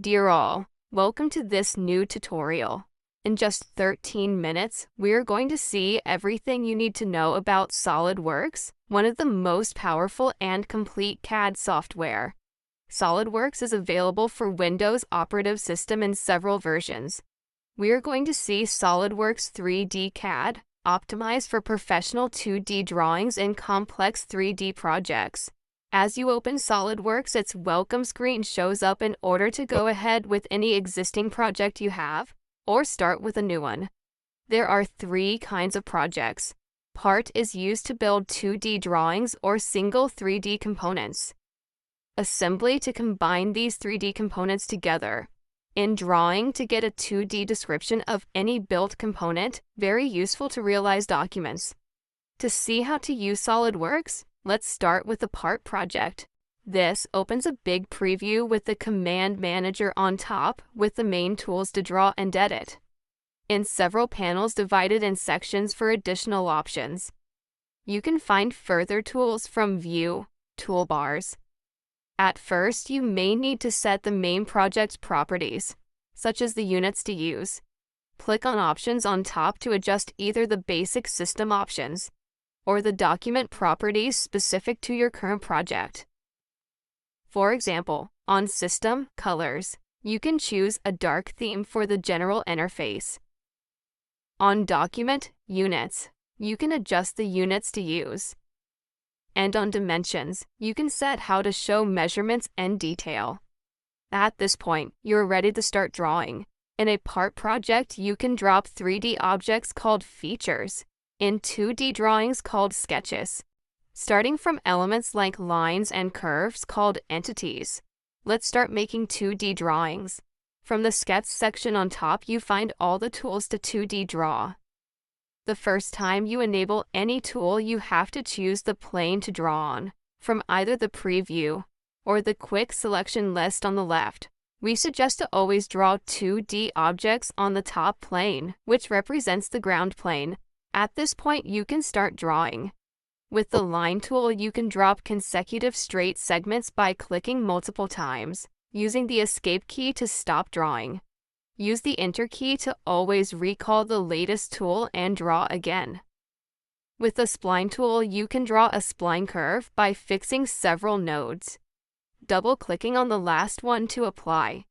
Dear all, welcome to this new tutorial. In just 13 minutes, we're going to see everything you need to know about SolidWorks, one of the most powerful and complete CAD software. SolidWorks is available for Windows operative system in several versions. We are going to see SolidWorks 3D CAD, optimized for professional 2D drawings and complex 3D projects. As you open SolidWorks, its welcome screen shows up in order to go ahead with any existing project you have, or start with a new one. There are three kinds of projects. Part is used to build 2D drawings or single 3D components. Assembly to combine these 3D components together. In drawing to get a 2D description of any built component, very useful to realize documents. To see how to use SolidWorks, let's start with the part project. This opens a big preview with the command manager on top with the main tools to draw and edit. In several panels divided in sections for additional options. You can find further tools from View, Toolbars. At first, you may need to set the main project's properties, such as the units to use. Click on Options on top to adjust either the basic system options or the document properties specific to your current project. For example, on System Colors, you can choose a dark theme for the general interface. On Document Units, you can adjust the units to use. And on Dimensions, you can set how to show measurements and detail. At this point, you're ready to start drawing. In a part project, you can drop 3D objects called features in 2D drawings called sketches, starting from elements like lines and curves called entities. Let's start making 2D drawings. From the sketch section on top, you find all the tools to 2D draw. The first time you enable any tool, you have to choose the plane to draw on, from either the preview or the quick selection list on the left. We suggest to always draw 2D objects on the top plane, which represents the ground plane. At this point, you can start drawing. With the line tool, you can drop consecutive straight segments by clicking multiple times, using the escape key to stop drawing. Use the Enter key to always recall the latest tool and draw again. With the spline tool, you can draw a spline curve by fixing several nodes, double-clicking on the last one to apply.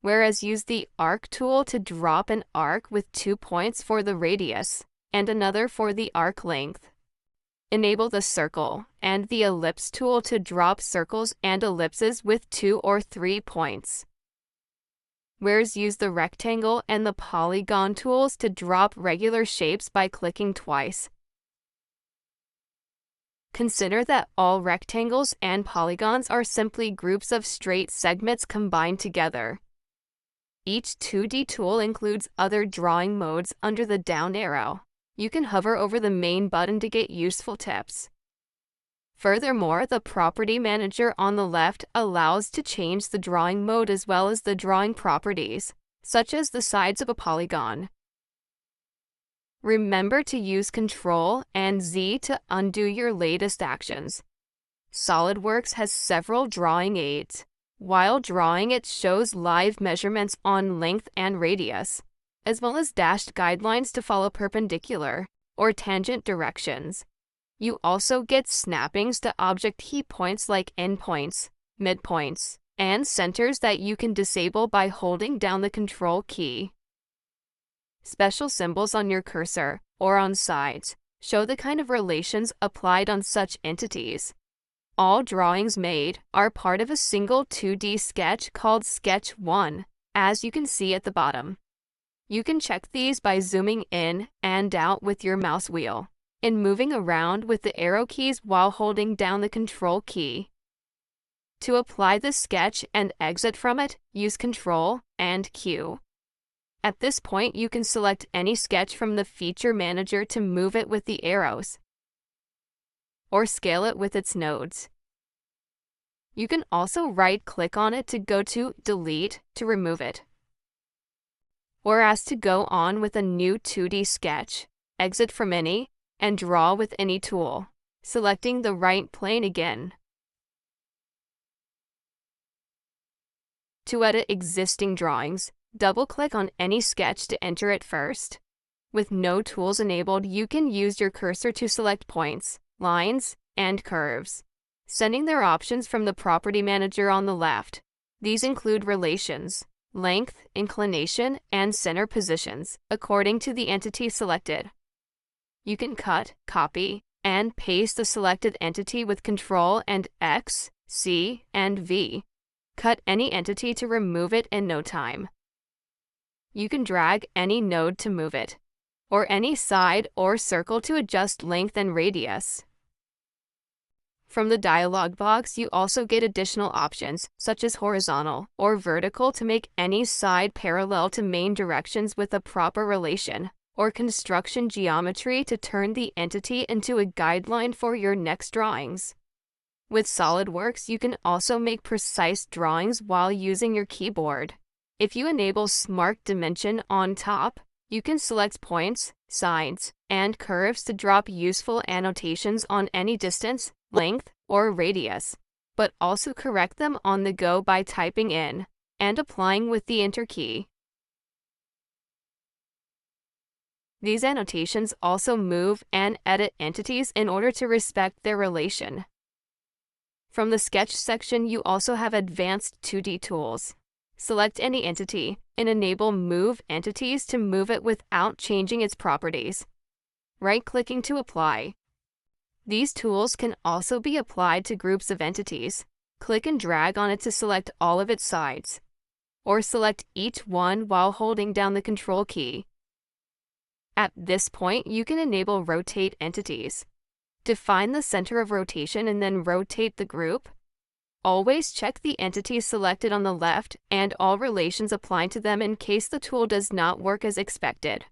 Whereas use the Arc tool to drop an arc with 2 points for the radius and another for the arc length. Enable the Circle and the Ellipse tool to drop circles and ellipses with 2 or 3 points. Whereas use the Rectangle and the Polygon tools to drop regular shapes by clicking twice. Consider that all rectangles and polygons are simply groups of straight segments combined together. Each 2D tool includes other drawing modes under the down arrow. You can hover over the main button to get useful tips. Furthermore, the Property Manager on the left allows to change the drawing mode as well as the drawing properties, such as the sides of a polygon. Remember to use Ctrl and Z to undo your latest actions. SolidWorks has several drawing aids. While drawing, it shows live measurements on length and radius, as well as dashed guidelines to follow perpendicular or tangent directions. You also get snappings to object heat points like endpoints, midpoints, and centers that you can disable by holding down the Control key. Special symbols on your cursor or on sides show the kind of relations applied on such entities. All drawings made are part of a single 2D sketch called Sketch 1, as you can see at the bottom. You can check these by zooming in and out with your mouse wheel and moving around with the arrow keys while holding down the Control key. To apply the sketch and exit from it, use Ctrl and Q. At this point, you can select any sketch from the Feature Manager to move it with the arrows, or scale it with its nodes. You can also right-click on it to go to Delete to remove it. Or as to go on with a new 2D sketch, exit from any, and draw with any tool, selecting the right plane again. To edit existing drawings, double-click on any sketch to enter it first. With no tools enabled, you can use your cursor to select points, lines, and curves, sending their options from the Property Manager on the left. These include relations, length, inclination, and center positions, according to the entity selected. You can cut, copy, and paste the selected entity with Ctrl and X, C, and V. Cut any entity to remove it in no time. You can drag any node to move it, or any side or circle to adjust length and radius. From the dialog box, you also get additional options, such as horizontal or vertical to make any side parallel to main directions with a proper relation, or construction geometry to turn the entity into a guideline for your next drawings. With SolidWorks, you can also make precise drawings while using your keyboard. If you enable Smart Dimension on top, you can select points, sides, and curves to drop useful annotations on any distance, length, or radius, but also correct them on the go by typing in and applying with the Enter key. These annotations also move and edit entities in order to respect their relation. From the Sketch section, you also have advanced 2D tools. Select any entity and enable Move Entities to move it without changing its properties. Right-clicking to apply. These tools can also be applied to groups of entities. Click and drag on it to select all of its sides, or select each one while holding down the Control key. At this point, you can enable Rotate Entities. Define the center of rotation and then rotate the group. Always check the entities selected on the left and all relations applied to them in case the tool does not work as expected.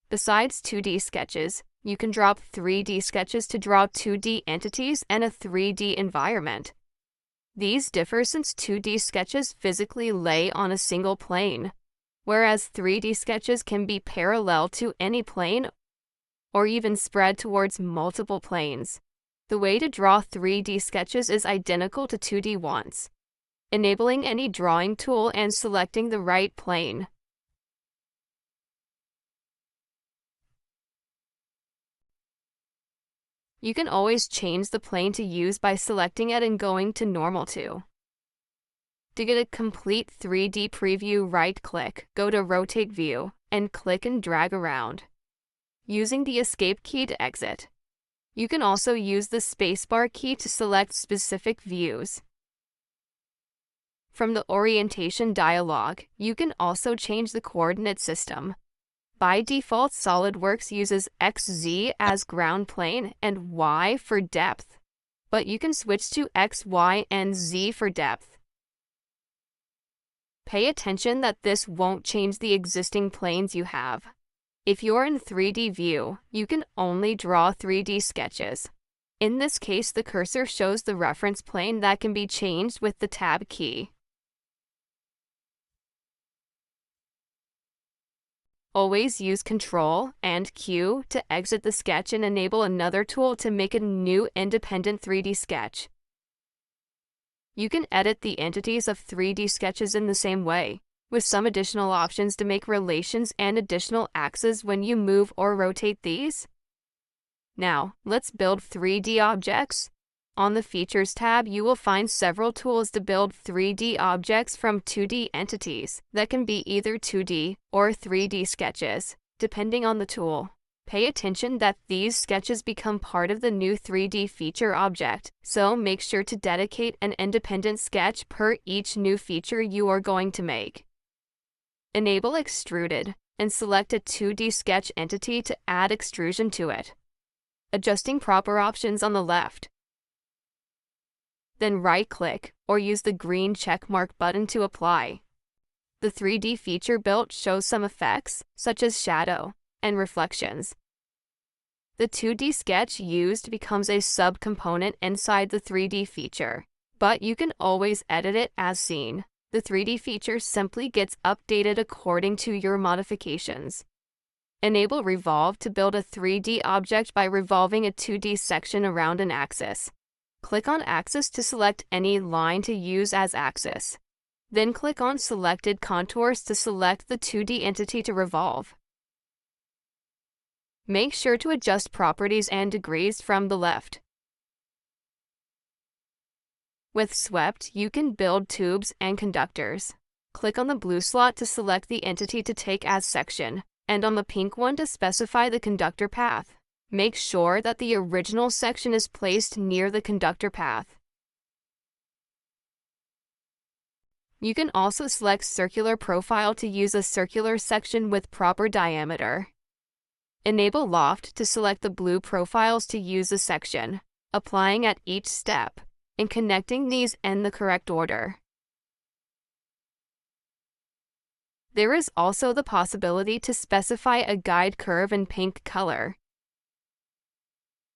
Besides 2D sketches, you can drop 3D sketches to draw 2D entities and a 3D environment. These differ since 2D sketches physically lay on a single plane, whereas 3D sketches can be parallel to any plane or even spread towards multiple planes. The way to draw 3D sketches is identical to 2D ones, enabling any drawing tool and selecting the right plane. You can always change the plane to use by selecting it and going to Normal to. To get a complete 3D preview, right-click, go to Rotate View, and click and drag around, using the Escape key to exit. You can also use the spacebar key to select specific views. From the Orientation dialog, you can also change the coordinate system. By default, SolidWorks uses XZ as ground plane and Y for depth, but you can switch to X, Y, and Z for depth. Pay attention that this won't change the existing planes you have. If you're in 3D view, you can only draw 3D sketches. In this case, the cursor shows the reference plane that can be changed with the Tab key. Always use Ctrl and Q to exit the sketch and enable another tool to make a new independent 3D sketch. You can edit the entities of 3D sketches in the same way, with some additional options to make relations and additional axes when you move or rotate these. Now, let's build 3D objects. On the Features tab, you will find several tools to build 3D objects from 2D entities that can be either 2D or 3D sketches, depending on the tool. Pay attention that these sketches become part of the new 3D feature object, so make sure to dedicate an independent sketch per each new feature you are going to make. Enable Extruded and select a 2D sketch entity to add extrusion to it, adjusting proper options on the left. Then right-click or use the green checkmark button to apply. The 3D feature built shows some effects, such as shadow and reflections. The 2D sketch used becomes a subcomponent inside the 3D feature, but you can always edit it as seen. The 3D feature simply gets updated according to your modifications. Enable Revolve to build a 3D object by revolving a 2D section around an axis. Click on Axis to select any line to use as axis. Then click on Selected Contours to select the 2D entity to revolve. Make sure to adjust properties and degrees from the left. With Swept, you can build tubes and conductors. Click on the blue slot to select the entity to take as section, and on the pink one to specify the conductor path. Make sure that the original section is placed near the conductor path. You can also select Circular Profile to use a circular section with proper diameter. Enable Loft to select the blue profiles to use a section, applying at each step, and connecting these in the correct order. There is also the possibility to specify a guide curve in pink color.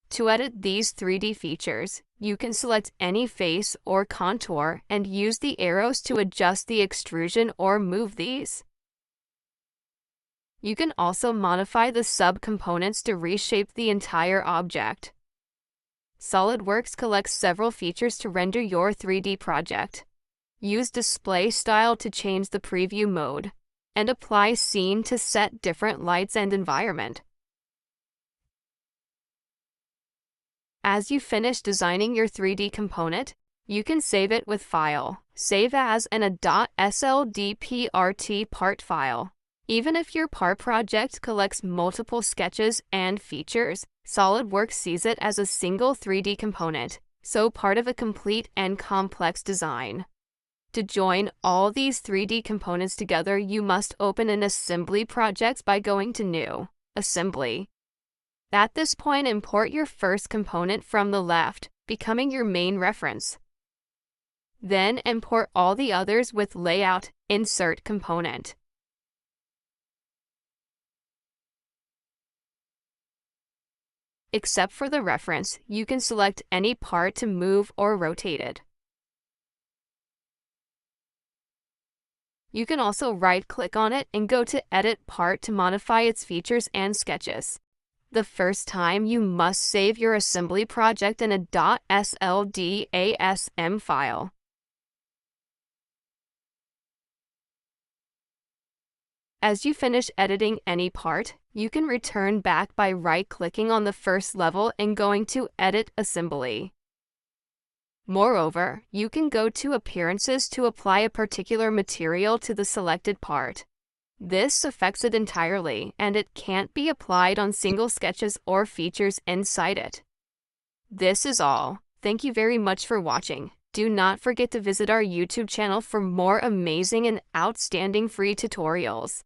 To edit these 3D features, you can select any face or contour and use the arrows to adjust the extrusion or move these. You can also modify the sub-components to reshape the entire object. SolidWorks collects several features to render your 3D project. Use Display Style to change the preview mode, and apply Scene to set different lights and environment. As you finish designing your 3D component, you can save it with File, Save As, and a .sldprt part file. Even if your part project collects multiple sketches and features, SolidWorks sees it as a single 3D component, so part of a complete and complex design. To join all these 3D components together, you must open an assembly project by going to New, Assembly. At this point, import your first component from the left, becoming your main reference. Then import all the others with Layout, Insert Component. Except for the reference, you can select any part to move or rotate it. You can also right-click on it and go to Edit Part to modify its features and sketches. The first time, you must save your assembly project in a .sldasm file. As you finish editing any part, you can return back by right-clicking on the first level and going to Edit Assembly. Moreover, you can go to Appearances to apply a particular material to the selected part. This affects it entirely, and it can't be applied on single sketches or features inside it. This is all. Thank you very much for watching. Do not forget to visit our YouTube channel for more amazing and outstanding free tutorials.